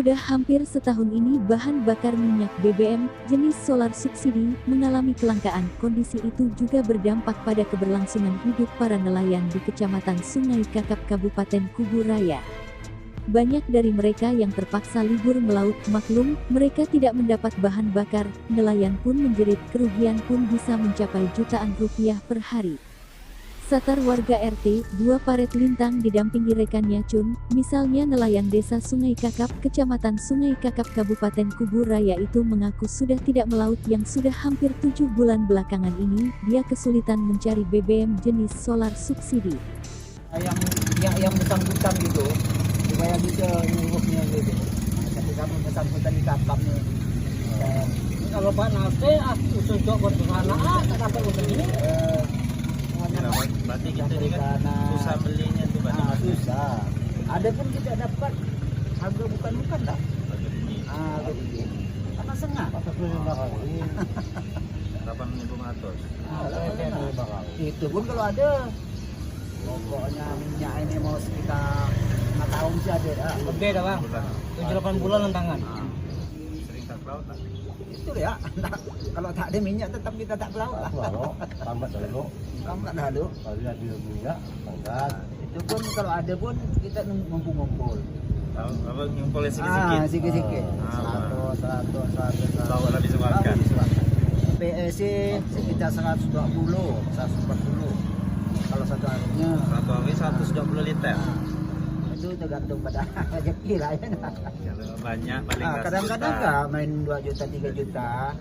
Sudah hampir setahun ini bahan bakar minyak BBM jenis solar subsidi mengalami kelangkaan. Kondisi itu juga berdampak pada keberlangsungan hidup para nelayan di Kecamatan Sungai Kakap Kabupaten Kubu Raya. Banyak dari mereka yang terpaksa libur melaut. Maklum, mereka tidak mendapat bahan bakar. Nelayan pun menjerit, kerugian pun bisa mencapai jutaan rupiah per hari. Satar warga RT 2 Paret Lintang didampingi rekannya Cun, misalnya nelayan desa Sungai Kakap, Kecamatan Sungai Kakap Kabupaten Kubu Raya itu mengaku sudah tidak melaut yang sudah hampir 7 bulan belakangan ini, dia kesulitan mencari BBM jenis solar subsidi. Yang bersangkutan gitu, supaya bisa ngurusnya gitu. Ketika bersangkutan di kapal nih. Kalau panas usul jok ke sana, tak dapat usul ini. Berarti kita ini kan susah belinya tuh banyak. Susah. Ada pun kita dapat harga bukan dah. Begini. Karena sengah. 8.500. Itu pun kalau ada. Pokoknya minyak ini mau sekitar 5 tahun sih ada. Lebih dah bang. 7-8 bulan lentangan. Sering tak pelaut tak? Itu ya. Kalau tak ada minyak tetap kita tak pelaut lah. Lambat dulu. Lambat dulu. Kalau ada minyak, lambat. Itu pun kalau ada pun kita ngumpul-ngumpul. Apa ngumpulin sikit-sikit? Sikit-sikit. 100. Bawa habis makan. PEC sekitar 120, 140. Kalau satu harinya. Satu hari 120 liter. Itu tergantung pada rezeki lah ya. Kalau banyak paling Kadang-kadang enggak main 2 juta, 3 juta.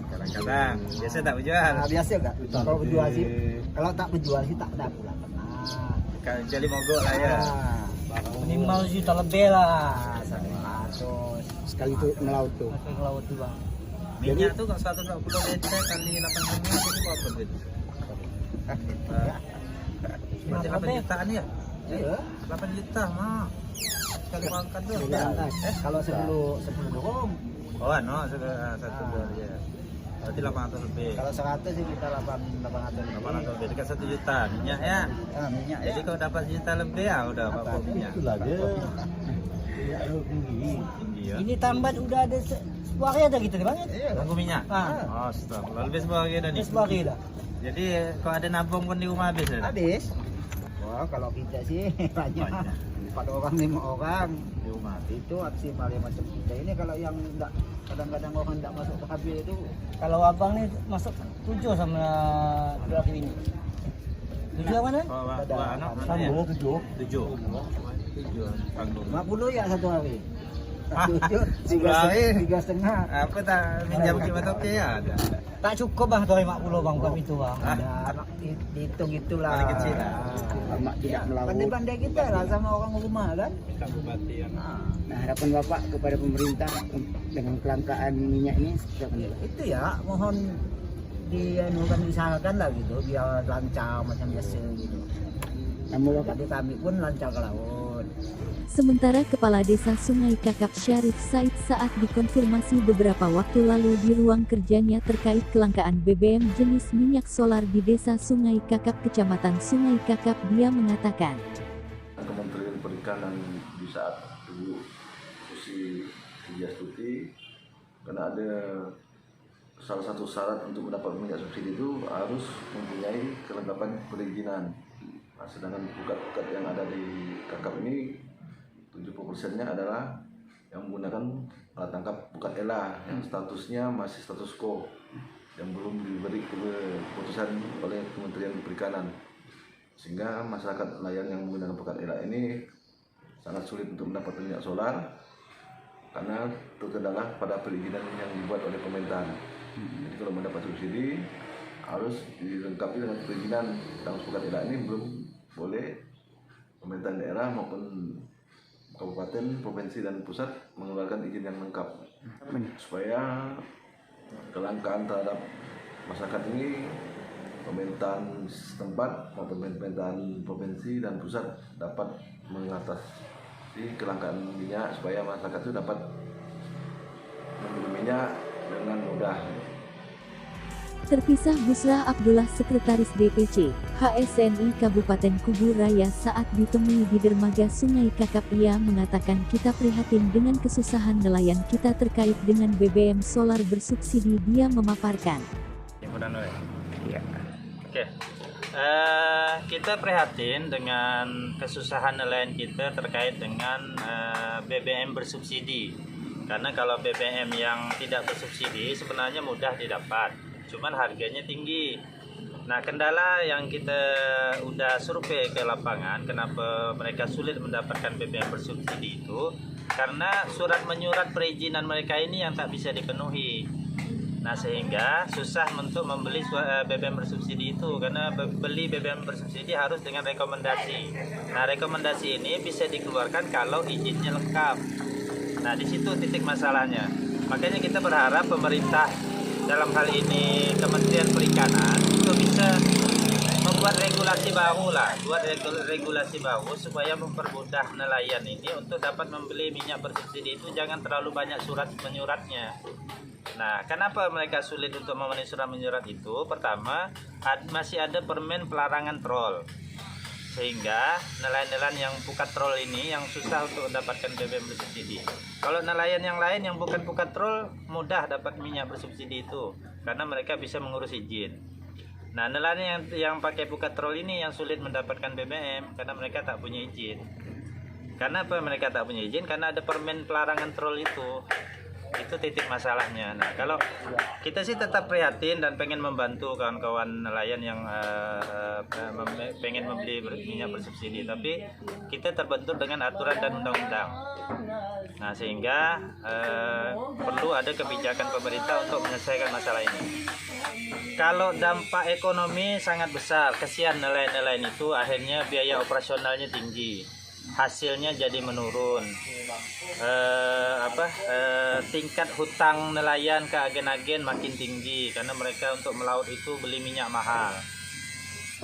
Kadang-kadang. Biasa tak berjual. Biasa enggak? Kalau berjual sih, kalau tak berjual sih tak ada pula pernah. Jadi mogok lah ya. Minimal juta lebih lah. 100. Sekali itu melaut tuh. Sekali melaut tuh bang. Minyak tuh kalau 120 liter kali 8 juta itu berapa duit? Berarti 8 jutaan ya? Iya. 8 juta mah. Sekali makan tuh. Kalau 10 dong. Oh, no, satu buah aja. Berarti 800 lebih. Kalau 100 sih kita 800 lebih. 800 lebih dekat 1 juta minyak ya. Minyak Jadi kalau dapat 1 juta lebih ya udah apa minyak. Itulah dia. Minyak itu tinggi. Tinggi ya. Ini tambat udah ada sebuah hari ada gitu bang? Iya. Tunggu minyak. Oh, stop. Lalu lebih sebuah lagi dah nih. Sebuah hari dah. Jadi kalau ada nabung pun di rumah habis ya? Habis. Wah kalau kita sih banyak. 4 orang 5 orang Di rumah. itu aksi paling macam kita ini. Kalau yang enggak, kadang-kadang orang enggak masuk ke KB itu. Kalau abang nih masuk 7 sama 2 hari ini. 7 mana? Kalau anak ya? 7. 7. 7 tanggung. 50 ya satu hari. 10 hari. 3,5. Apa tak minjam kibat oke ya ada. Tak cukup bang tuh 50 bang buat itu bang. Dihitung itulah. Paling kecil lah. Mak tidak melaut. Pandai-pandai kita lah sama orang rumah kan. Kita bupati yang Nah, harapan Bapak kepada pemerintah dengan kelangkaan minyak ini seperti apa? Itu ya mohon diusahakan lah gitu biar lancar macam biasa gitu. Nama Bapak? Jadi kami pun lancar ke laut. Sementara Kepala Desa Sungai Kakap Syarif Said saat dikonfirmasi beberapa waktu lalu di ruang kerjanya terkait kelangkaan BBM jenis minyak solar di Desa Sungai Kakap Kecamatan Sungai Kakap, dia mengatakan. Kementerian Perikanan di saat dulu posisi Wijastuti, karena ada salah satu syarat untuk mendapat minyak subsidi itu harus mempunyai kelengkapan perizinan. Nah, sedangkan pukat-pukat yang ada di Kakap ini 70%-nya adalah yang menggunakan alat tangkap pukat ELA yang statusnya masih status quo, yang belum diberi keputusan oleh Kementerian Perikanan, sehingga masyarakat nelayan yang menggunakan pukat ELA ini sangat sulit untuk mendapat minyak solar karena terkendala pada perizinan yang dibuat oleh pemerintah. Jadi kalau mendapat subsidi harus dilengkapi dengan perizinan. Tentang pukat ELA ini belum boleh pemerintah daerah maupun kabupaten, provinsi dan pusat mengeluarkan izin yang lengkap supaya kelangkaan terhadap masyarakat ini pemerintahan setempat maupun pemerintahan provinsi dan pusat dapat mengatasi kelangkaan minyak supaya masyarakat itu dapat membeli minyak dengan mudah. Terpisah Busra Abdullah Sekretaris DPC, HSNI Kabupaten Kubu Raya saat ditemui di dermaga Sungai Kakap. Ia mengatakan, kita prihatin dengan kesusahan nelayan kita terkait dengan BBM solar bersubsidi. Dia memaparkan. Ya. Oke. Kita prihatin dengan kesusahan nelayan kita terkait dengan BBM bersubsidi. Karena kalau BBM yang tidak bersubsidi sebenarnya mudah didapat, cuman harganya tinggi. Nah, kendala yang kita udah survei ke lapangan, kenapa mereka sulit mendapatkan BBM bersubsidi itu karena surat menyurat perizinan mereka ini yang tak bisa dipenuhi. Nah, sehingga susah untuk membeli BBM bersubsidi itu, karena beli BBM bersubsidi harus dengan rekomendasi. Nah, rekomendasi ini bisa dikeluarkan kalau izinnya lengkap. Nah, di situ titik masalahnya. Makanya kita berharap pemerintah, dalam hal ini Kementerian Perikanan, itu bisa membuat regulasi baru lah, regulasi baru supaya mempermudah nelayan ini untuk dapat membeli minyak bersubsidi itu jangan terlalu banyak surat menyuratnya. Nah, kenapa mereka sulit untuk memenuhi surat menyurat itu? Pertama, masih ada permen pelarangan trol, sehingga nelayan-nelayan yang pukat trol ini yang susah untuk mendapatkan BBM bersubsidi. Kalau nelayan yang lain yang bukan pukat trol mudah dapat minyak bersubsidi itu karena mereka bisa mengurus izin. Nah, nelayan yang pakai pukat trol ini yang sulit mendapatkan BBM karena mereka tak punya izin. Karena apa mereka tak punya izin? Karena ada permen pelarangan trol itu. Itu titik masalahnya. Nah, kalau kita sih tetap prihatin dan pengen membantu kawan-kawan nelayan yang pengen membeli minyak bersubsidi, tapi kita terbentur dengan aturan dan undang-undang. Nah, sehingga perlu ada kebijakan pemerintah untuk menyelesaikan masalah ini. Kalau dampak ekonomi sangat besar, kesian nelayan-nelayan itu akhirnya biaya operasionalnya tinggi, hasilnya jadi menurun. Tingkat hutang nelayan ke agen-agen makin tinggi karena mereka untuk melaut itu beli minyak mahal.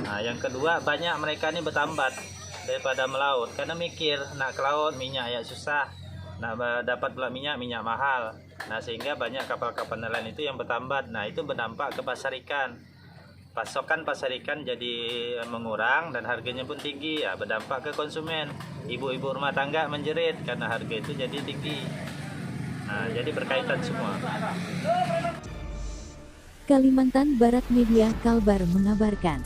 Nah, yang kedua, banyak mereka ini bertambat daripada melaut karena mikir nak ke laut minyak ya susah, nah dapat pula minyak mahal. Nah, sehingga banyak kapal-kapal nelayan itu yang bertambat. Nah, itu berdampak ke pasar ikan. Pasokan pasar ikan jadi mengurang dan harganya pun tinggi, ya berdampak ke konsumen. Ibu-ibu rumah tangga menjerit karena harga itu jadi tinggi. Nah, jadi berkaitan semua. Kalimantan Barat Media Kalbar mengabarkan.